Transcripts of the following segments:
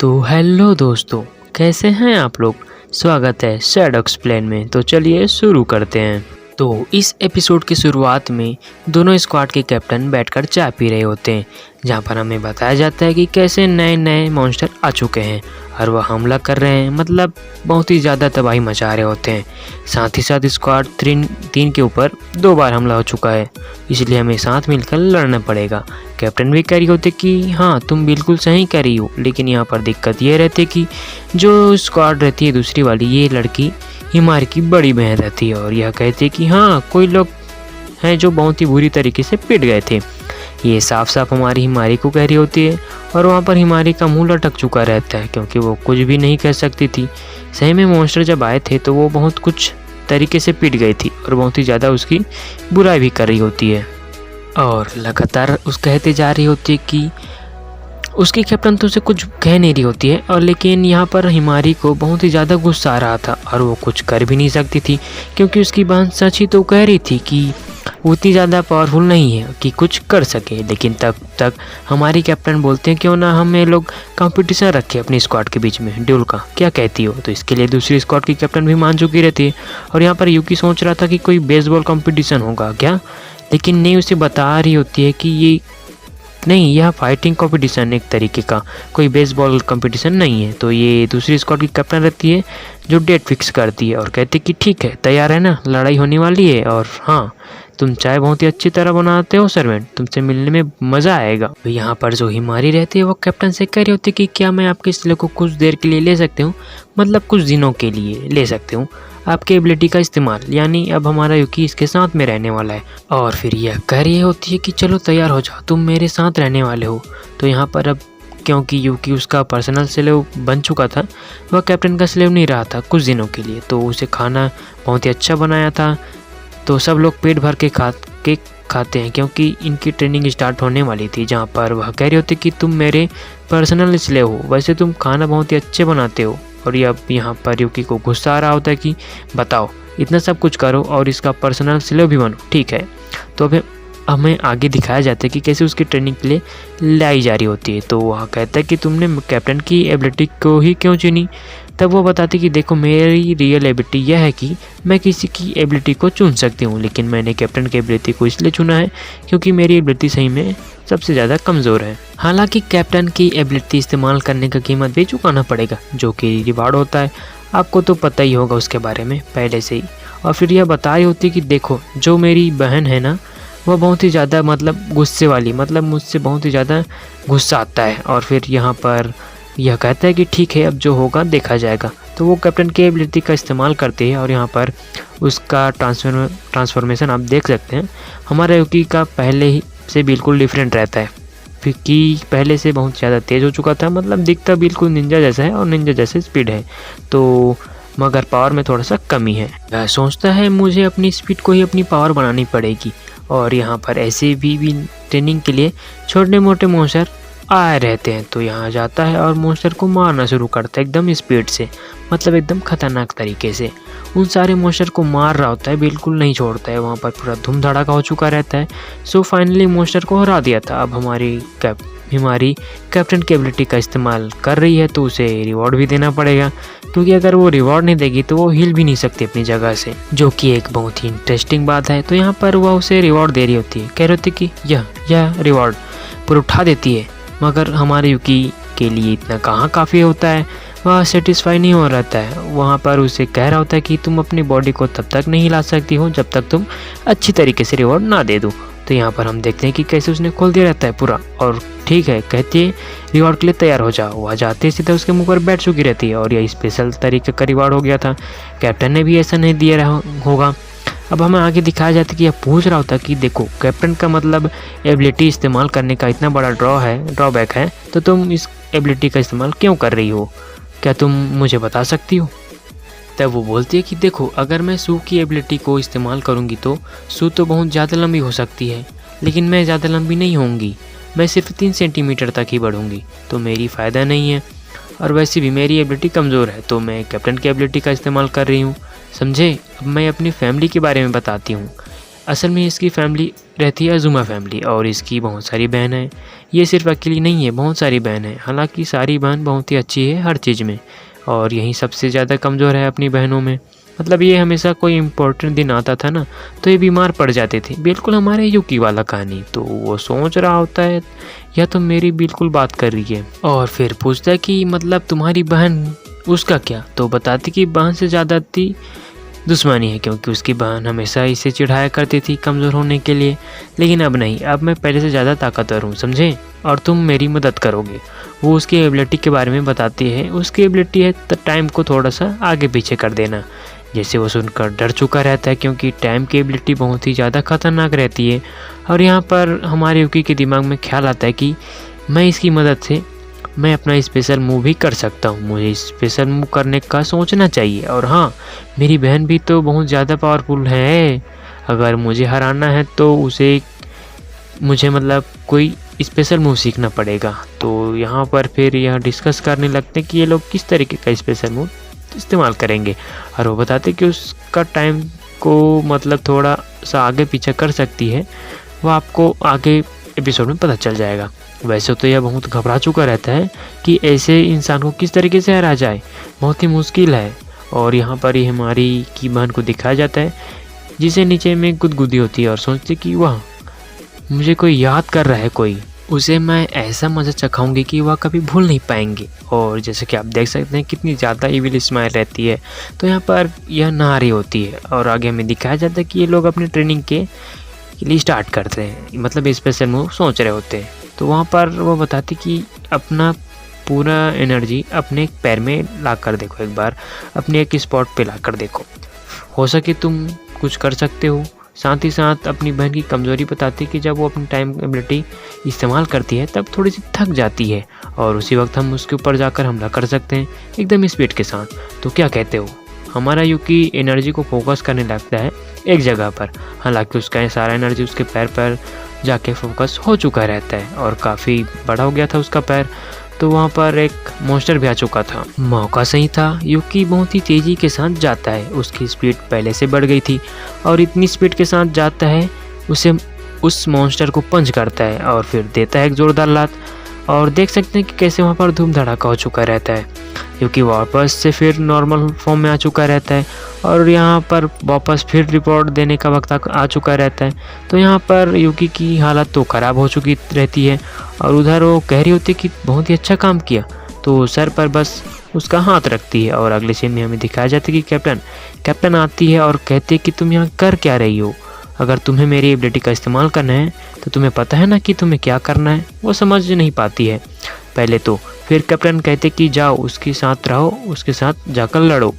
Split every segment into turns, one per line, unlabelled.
तो हेलो दोस्तों, कैसे हैं आप लोग। स्वागत है शैडो एक्सप्लेन में। तो चलिए शुरू करते हैं। तो इस एपिसोड की शुरुआत में दोनों स्क्वाड के कैप्टन बैठकर चाय पी रहे होते हैं, जहां पर हमें बताया जाता है कि कैसे नए नए मॉन्स्टर आ चुके हैं और वह हमला कर रहे हैं, मतलब बहुत ही ज़्यादा तबाही मचा रहे होते हैं। साथ ही साथ स्क्वाड 3 के ऊपर 2 बार हमला हो चुका है, इसलिए हमें साथ मिलकर लड़ना पड़ेगा। कैप्टन भी कह रही होती कि हाँ तुम बिल्कुल सही कह रही हो, लेकिन यहाँ पर दिक्कत ये रहती है कि जो स्क्वाड रहती है दूसरी वाली, ये लड़की हिमारी की बड़ी बहन रहती है और यह कहती है कि हाँ कोई लोग हैं जो बहुत ही बुरी तरीके से पिट गए थे। ये साफ साफ हमारी हिमारी को कह रही होती है और वहाँ पर हिमारी का मुंह लटक चुका रहता है, क्योंकि वो कुछ भी नहीं कह सकती थी। सही में मॉन्स्टर जब आए थे तो वो बहुत कुछ तरीके से पिट गई थी और बहुत ही ज़्यादा उसकी बुराई भी कर रही होती है और लगातार उस कहते जा रही होती है कि उसकी कैप्टन तो उसे कुछ कह नहीं रही होती है। और लेकिन यहाँ पर हिमारी को बहुत ही ज़्यादा गुस्सा आ रहा था और वो कुछ कर भी नहीं सकती थी, क्योंकि उसकी बहन सच ही तो कह रही थी कि वो उतनी ज़्यादा पावरफुल नहीं है कि कुछ कर सके। लेकिन तब तक हमारी कैप्टन बोलते हैं क्यों ना हम ये लोग कंपटीशन रखें अपनी स्क्वाड के बीच में ड्यूल का, क्या कहती हो। तो इसके लिए दूसरी स्क्वाड की कैप्टन भी मान चुकी रहती है और यहाँ पर यूकी सोच रहा था कि कोई बेसबॉल कंपटीशन होगा क्या, लेकिन नहीं, उसे बता रही होती है कि ये नहीं, यह फाइटिंग कंपटीशन एक तरीके का, कोई बेसबॉल कंपटीशन नहीं है। तो ये दूसरी स्क्वाड की कैप्टन रहती है जो डेट फिक्स करती है और कहती है कि ठीक है, तैयार है ना, लड़ाई होने वाली है और हाँ तुम चाय बहुत ही अच्छी तरह बनाते हो सर्वेंट, तुमसे मिलने में मज़ा आएगा। तो यहाँ पर जो हिमारी रहती है वो कैप्टन से कह रही होती है कि क्या मैं आपके सिले को कुछ देर के लिए ले सकती हूँ, मतलब कुछ दिनों के लिए ले सकती हूँ आपके एबिलिटी का इस्तेमाल, यानी अब हमारा यूकी इसके साथ में रहने वाला है। और फिर यह कह रही होती है कि चलो तैयार हो जाओ, तुम मेरे साथ रहने वाले हो। तो यहाँ पर अब क्योंकि यूकी उसका पर्सनल स्लेव बन चुका था, वह कैप्टन का स्लेव नहीं रहा था कुछ दिनों के लिए, तो उसे खाना बहुत ही अच्छा बनाया था। तो सब लोग पेट भर के खाते हैं क्योंकि इनकी ट्रेनिंग स्टार्ट होने वाली थी, जहाँ पर वह कह रही होती कि तुम मेरे पर्सनल स्लेव हो, वैसे तुम खाना बहुत ही अच्छे बनाते हो। और ये अब यहाँ पर यूकी को गुस्सा आ रहा होता है कि बताओ, इतना सब कुछ करो और इसका पर्सनल स्लेव भी बनो, ठीक है। तो अब हमें आगे दिखाया जाता है कि कैसे उसकी ट्रेनिंग के लिए लाई जा रही होती है। तो वह कहता है कि तुमने कैप्टन की एबिलिटी को ही क्यों चुनी। तब वो बताती कि देखो, मेरी रियल एबिलिटी यह है कि मैं किसी की एबिलिटी को चुन सकती हूँ, लेकिन मैंने कैप्टन की एबिलिटी को इसलिए चुना है क्योंकि मेरी एबिलिटी सही में सबसे ज़्यादा कमज़ोर है। हालांकि कैप्टन की एबिलिटी इस्तेमाल करने का कीमत भी चुकाना पड़ेगा, जो कि रिवार्ड होता है, आपको तो पता ही होगा उसके बारे में पहले से ही। और फिर यह बताई होती कि देखो, जो मेरी बहन है ना, वह बहुत ही ज़्यादा मतलब गुस्से वाली, मतलब मुझसे बहुत ही ज़्यादा गुस्सा आता है। और फिर यहाँ पर यह कहता है कि ठीक है, अब जो होगा देखा जाएगा। तो वो कैप्टन की एबिलिटी का इस्तेमाल करते हैं और यहाँ पर उसका ट्रांसफॉर्मेशन आप देख सकते हैं। हमारा यूकी का पहले ही से बिल्कुल डिफरेंट रहता है, क्योंकि पहले से बहुत ज़्यादा तेज़ हो चुका था, मतलब दिखता बिल्कुल निंजा जैसा है और निंजा जैसे स्पीड है, तो मगर पावर में थोड़ा सा कमी है। वह सोचता है मुझे अपनी स्पीड को ही अपनी पावर बनानी पड़ेगी। और यहाँ पर ऐसे भी ट्रेनिंग के लिए छोटे मोटे मॉन्स्टर आए रहते हैं, तो यहाँ जाता है और मॉन्स्टर को मारना शुरू करता है एकदम स्पीड से, मतलब एकदम खतरनाक तरीके से उन सारे मॉन्स्टर को मार रहा होता है, बिल्कुल नहीं छोड़ता है। वहाँ पर पूरा धूम धड़ाका हो चुका रहता है। सो फाइनली मॉन्स्टर को हरा दिया था। अब हमारी कैप्टन की एबिलिटी का इस्तेमाल कर रही है, तो उसे रिवॉर्ड भी देना पड़ेगा, क्योंकि अगर वो रिवॉर्ड नहीं देगी तो वो हिल भी नहीं सकती अपनी जगह से, जो कि एक बहुत ही इंटरेस्टिंग बात है। तो यहाँ पर वह उसे रिवॉर्ड दे रही होती है, कह रही होती कि यह रिवॉर्ड पर उठा देती है, मगर हमारे यूकी के लिए इतना कहाँ काफ़ी होता है, वह सेटिस्फाई नहीं हो रहता है। वहाँ पर उसे कह रहा होता है कि तुम अपनी बॉडी को तब तक नहीं हिला सकती हो जब तक तुम अच्छी तरीके से रिवॉर्ड ना दे दो। तो यहाँ पर हम देखते हैं कि कैसे उसने खोल दिया रहता है पूरा, और ठीक है कहती है रिवॉर्ड के लिए तैयार हो जाओ। वह जाते सीधा उसके मुंह पर बैठ चुकी रहती है और यह स्पेशल तरीके का रिवॉर्ड हो गया था। कैप्टन ने भी ऐसा नहीं दिया होगा। अब हमें आगे दिखाया जाता है कि यह पूछ रहा होता कि देखो, कैप्टन का मतलब एबिलिटी इस्तेमाल करने का इतना बड़ा ड्रॉबैक है, तो तुम इस एबिलिटी का इस्तेमाल क्यों कर रही हो, क्या तुम मुझे बता सकती हो। तब वो बोलती है कि देखो, अगर मैं सू की एबिलिटी को इस्तेमाल करूँगी तो सू तो बहुत ज़्यादा लंबी हो सकती है, लेकिन मैं ज़्यादा लंबी नहीं होंगी, मैं सिर्फ 3 सेंटीमीटर तक ही बढ़ूँगी, तो मेरी फ़ायदा नहीं है। और वैसे भी मेरी एबिलिटी कमज़ोर है, तो मैं कैप्टन की एबिलिटी का इस्तेमाल कर रही हूँ, समझे। अब मैं अपनी फैमिली के बारे में बताती हूँ। असल में इसकी फैमिली रहती है अजुमा फैमिली और इसकी बहुत सारी बहन है। ये सिर्फ अकेली नहीं है, बहुत सारी बहन है। हालांकि सारी बहन बहुत ही अच्छी है हर चीज़ में और यही सबसे ज़्यादा कमज़ोर है अपनी बहनों में। मतलब ये हमेशा कोई इम्पोर्टेंट दिन आता था ना तो ये बीमार पड़ जाते थे, बिल्कुल हमारे युकी वाला कहानी। तो वो सोच रहा होता है या तो मेरी बिल्कुल बात कर रही है और फिर पूछता है कि मतलब तुम्हारी बहन, उसका क्या? तो बताती कि बहन से ज़्यादा थी दुश्मनी है, क्योंकि उसकी बहन हमेशा इसे चिढ़ाया करती थी कमज़ोर होने के लिए। लेकिन अब नहीं, अब मैं पहले से ज़्यादा ताकतवर हूँ, समझे, और तुम मेरी मदद करोगे। वो उसकी एबिलिटी के बारे में बताती है। उसकी एबिलिटी है तो टाइम को थोड़ा सा आगे पीछे कर देना। जैसे वो सुनकर डर चुका रहता है, क्योंकि टाइम की एबिलिटी बहुत ही ज़्यादा खतरनाक रहती है। और यहाँ पर हमारे युकी के दिमाग में ख्याल आता है कि मैं इसकी मदद से मैं अपना स्पेशल मूव भी कर सकता हूँ, मुझे स्पेशल मूव करने का सोचना चाहिए। और हाँ, मेरी बहन भी तो बहुत ज़्यादा पावरफुल है, अगर मुझे हराना है तो मुझे मतलब कोई स्पेशल मूव सीखना पड़ेगा। तो यहाँ पर फिर यह डिस्कस करने लगते हैं कि ये लोग किस तरीके का स्पेशल मूव इस्तेमाल करेंगे। और वो बताते कि उसका टाइम को मतलब थोड़ा सा आगे पीछे कर सकती है, वो आपको आगे एपिसोड में पता चल जाएगा। वैसे तो यह बहुत घबरा चुका रहता है कि ऐसे इंसान को किस तरीके से हरा जाए, बहुत ही मुश्किल है। और यहाँ पर ही हमारी की बहन को दिखाया जाता है, जिसे नीचे में गुदगुदी होती है और सोचती कि वाह, मुझे कोई याद कर रहा है, कोई उसे मैं ऐसा मज़ा चखाऊंगी कि वह कभी भूल नहीं पाएंगे। और जैसे कि आप देख सकते हैं कितनी ज़्यादा इविल स्माइल रहती है। तो यहाँ पर यह नहा रही होती है और आगे हमें दिखाया जाता है कि ये लोग अपनी ट्रेनिंग के लिए स्टार्ट करते हैं, मतलब स्पेशल मूव सोच रहे होते हैं। तो वहाँ पर वो बताती कि अपना पूरा एनर्जी अपने एक पैर में ला कर देखो, एक बार अपने एक स्पॉट पे ला कर देखो, हो सके तुम कुछ कर सकते हो। साथ ही साथ अपनी बहन की कमज़ोरी बताती कि जब वो अपनी टाइम एबिलिटी इस्तेमाल करती है तब थोड़ी सी थक जाती है और उसी वक्त हम उसके ऊपर जाकर हमला कर सकते हैं एकदम स्पीड के साथ। तो क्या कहते हो? हमारा युकी एनर्जी को फोकस करने लगता है एक जगह पर। हालांकि उसका सारा एनर्जी उसके पैर पर जाके फोकस हो चुका रहता है और काफ़ी बड़ा हो गया था उसका पैर। तो वहाँ पर एक मॉन्स्टर भी आ चुका था। मौका सही था, युकी बहुत ही तेज़ी के साथ जाता है, उसकी स्पीड पहले से बढ़ गई थी और इतनी स्पीड के साथ जाता है उसे उस मॉन्स्टर को पंच करता है और फिर देता है एक ज़ोरदार लात। और देख सकते हैं कि कैसे वहाँ पर धूम धड़ाका हो चुका रहता है, क्योंकि वापस से फिर नॉर्मल फॉर्म में आ चुका रहता है और यहाँ पर वापस फिर रिपोर्ट देने का वक्त आ चुका रहता है। तो यहाँ पर युकी की हालत तो ख़राब हो चुकी रहती है और उधर वो कह रही होती कि बहुत ही अच्छा काम किया। तो सर पर बस उसका हाथ रखती है और अगले सीन में हमें दिखाया जाता है कि कैप्टन आती है और कहती है कि तुम यहाँ कर क्या रही हो? अगर तुम्हें मेरी एबिलिटी का इस्तेमाल करना है तो तुम्हें पता है ना कि तुम्हें क्या करना है। वो समझ नहीं पाती है पहले तो, फिर कैप्टन कहते कि जाओ उसके साथ रहो, उसके साथ जाकर लड़ो।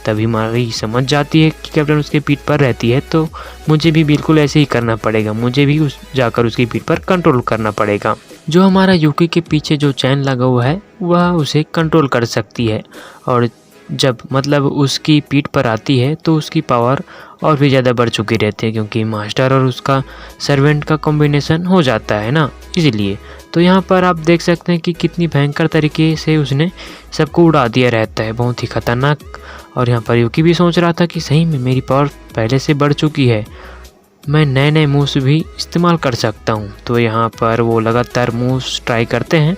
तभी मारी समझ जाती है कि कैप्टन उसके पीठ पर रहती है, तो मुझे भी बिल्कुल ऐसे ही करना पड़ेगा, मुझे भी जाकर उसकी पीठ पर कंट्रोल करना पड़ेगा। जो हमारा युकी के पीछे जो चैन लगा हुआ है वह उसे कंट्रोल कर सकती है और जब मतलब उसकी पीठ पर आती है तो उसकी पावर और भी ज़्यादा बढ़ चुकी रहती है, क्योंकि मास्टर और उसका सर्वेंट का कॉम्बिनेशन हो जाता है ना, इसीलिए। तो यहाँ पर आप देख सकते हैं कि कितनी भयंकर तरीके से उसने सबको उड़ा दिया रहता है, बहुत ही खतरनाक। और यहाँ पर युकी भी सोच रहा था कि सही में मेरी पावर पहले से बढ़ चुकी है, मैं नए नए मूव्स भी इस्तेमाल कर सकता हूँ। तो यहाँ पर वो लगातार मूव्स ट्राई करते हैं।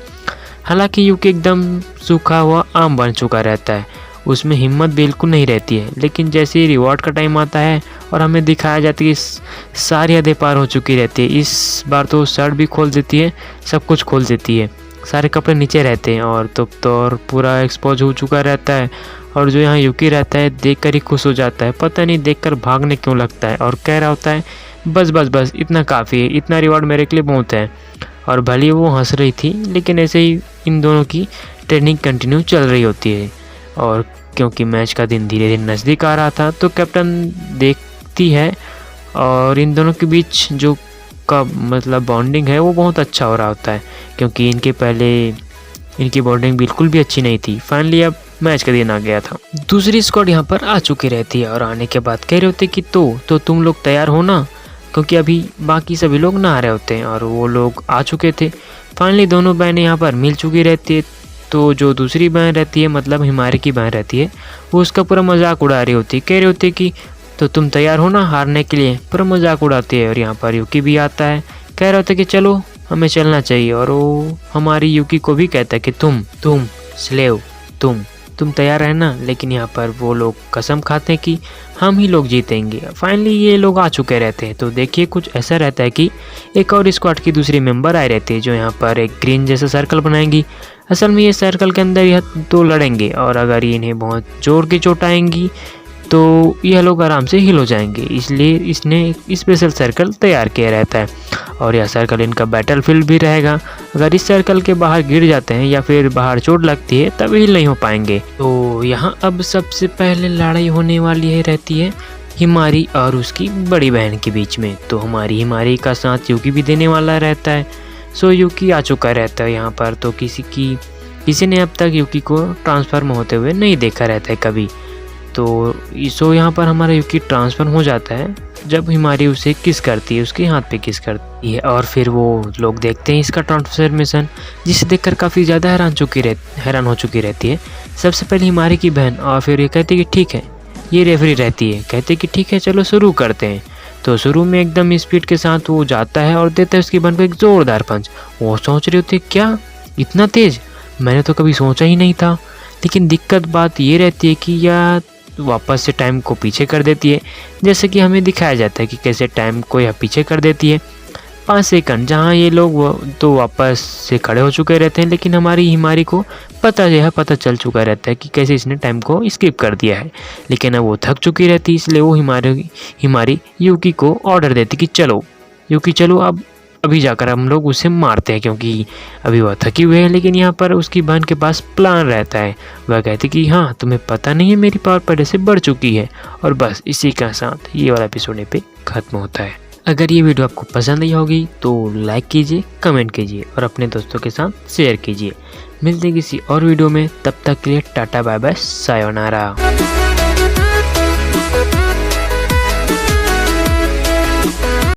हालांकि युकी एकदम सूखा हुआ आम बन चुका रहता है, उसमें हिम्मत बिल्कुल नहीं रहती है। लेकिन जैसे ही रिवॉर्ड का टाइम आता है और हमें दिखाया जाता है कि सारी हदें पार हो चुकी रहती है, इस बार तो शर्ट भी खोल देती है, सब कुछ खोल देती है, सारे कपड़े नीचे रहते हैं और तो और पूरा एक्सपोज हो चुका रहता है। और जो यहाँ युकी रहता है देखकर ही खुश हो जाता है, पता नहीं देखकर भागने क्यों लगता है और कह रहा होता है बस बस बस इतना काफ़ी है, इतना रिवॉर्ड मेरे के लिए बहुत है। और भले वो हंस रही थी, लेकिन ऐसे ही इन दोनों की ट्रेनिंग कंटिन्यू चल रही होती है। और क्योंकि मैच का दिन धीरे धीरे नज़दीक आ रहा था तो कैप्टन देखती है और इन दोनों के बीच जो का मतलब बॉन्डिंग है वो बहुत अच्छा हो रहा होता है, क्योंकि इनके पहले इनकी बॉन्डिंग बिल्कुल भी अच्छी नहीं थी। फाइनली अब मैच का दिन आ गया था। दूसरी स्क्वाड यहाँ पर आ चुकी रहती है और आने के बाद कह रहे होते कि तो तुम लोग तैयार हो ना, क्योंकि अभी बाकी सभी लोग नहा रहे होते हैं और वो लोग आ चुके थे। फाइनली दोनों बहनें यहाँ पर मिल चुकी रहती है। तो जो दूसरी बहन रहती है मतलब हिमारी की बहन रहती है, वो उसका पूरा मजाक उड़ा रही होती है, कह रही होती है कि तो तुम तैयार हो ना हारने के लिए, पर मजाक उड़ाती है। और यहाँ पर यूकी भी आता है, कह रहा होता है कि चलो हमें चलना चाहिए। और वो हमारी यूकी को भी कहता है कि तुम स्लेव तुम तैयार है ना। लेकिन यहाँ पर वो लोग कसम खाते हैं कि हम ही लोग जीतेंगे। फाइनली ये लोग आ चुके रहते हैं। तो देखिए कुछ ऐसा रहता है कि एक और स्क्वाड की दूसरी मेंबर आए रहती है, जो यहाँ पर एक ग्रीन जैसा सर्कल बनाएंगी। असल में ये सर्कल के अंदर यह तो लड़ेंगे, और अगर ये इन्हें बहुत जोर की चोट आएंगी तो यह लोग आराम से हिल हो जाएंगे। इसलिए इसने एक स्पेशल सर्कल तैयार किया रहता है, और यह सर्कल इनका बैटलफील्ड भी रहेगा। अगर इस सर्कल के बाहर गिर जाते हैं या फिर बाहर चोट लगती है तब हिल नहीं हो पाएंगे। तो यहाँ अब सबसे पहले लड़ाई होने वाली है रहती है हिमारी और उसकी बड़ी बहन के बीच में। तो हमारी हिमारी का साथ यूकी भी देने वाला रहता है। सो यूकी आ चुका रहता है यहाँ पर। तो किसी ने अब तक यूकी को ट्रांसफॉर्म होते हुए नहीं देखा रहता है कभी। तो यहाँ पर हमारा यूकी ट्रांसफर हो जाता है जब हिमारी उसे किस करती है, उसके हाथ पे किस करती है। और फिर वो लोग देखते हैं इसका ट्रांसफॉर्मेशन, जिसे देखकर काफ़ी ज़्यादा हैरान हो चुकी रहती है। सबसे पहले हिमारी की बहन, और फिर ये कहती है कि ठीक है, ये रेफरी रहती है, कहते कि ठीक है चलो शुरू करते हैं। तो शुरू में एकदम स्पीड के साथ वो जाता है और देता है उसकी बहन को एक ज़ोरदार पंच। वो सोच रही होती है क्या इतना तेज़, मैंने तो कभी सोचा ही नहीं था। लेकिन दिक्कत बात ये रहती है कि यह वापस से टाइम को पीछे कर देती है, जैसे कि हमें दिखाया जाता है कि कैसे टाइम को यह पीछे कर देती है 5 सेकंड, जहाँ ये लोग तो वापस से खड़े हो चुके रहते हैं। लेकिन हमारी हिमारी को पता चल चुका रहता है कि कैसे इसने टाइम को स्किप कर दिया है। लेकिन अब वो थक चुकी रहती है, इसलिए वो हिमारी यूकी को ऑर्डर देती कि चलो यूकी चलो, अब अभी जाकर हम लोग उसे मारते हैं, क्योंकि अभी वह थकी हुई है। लेकिन यहाँ पर उसकी बहन के पास प्लान रहता है। वह कहती कि हाँ तुम्हें पता नहीं है मेरी पावर पहले से बढ़ चुकी है। और बस इसी के साथ ये वाला एपिसोड यहाँ पे खत्म होता है। अगर ये वीडियो आपको पसंद आई होगी तो लाइक कीजिए, कमेंट कीजिए और अपने दोस्तों के साथ शेयर कीजिए। मिलते हैं किसी और वीडियो में, तब तक के लिए टाटा बाय बाय सायोनारा।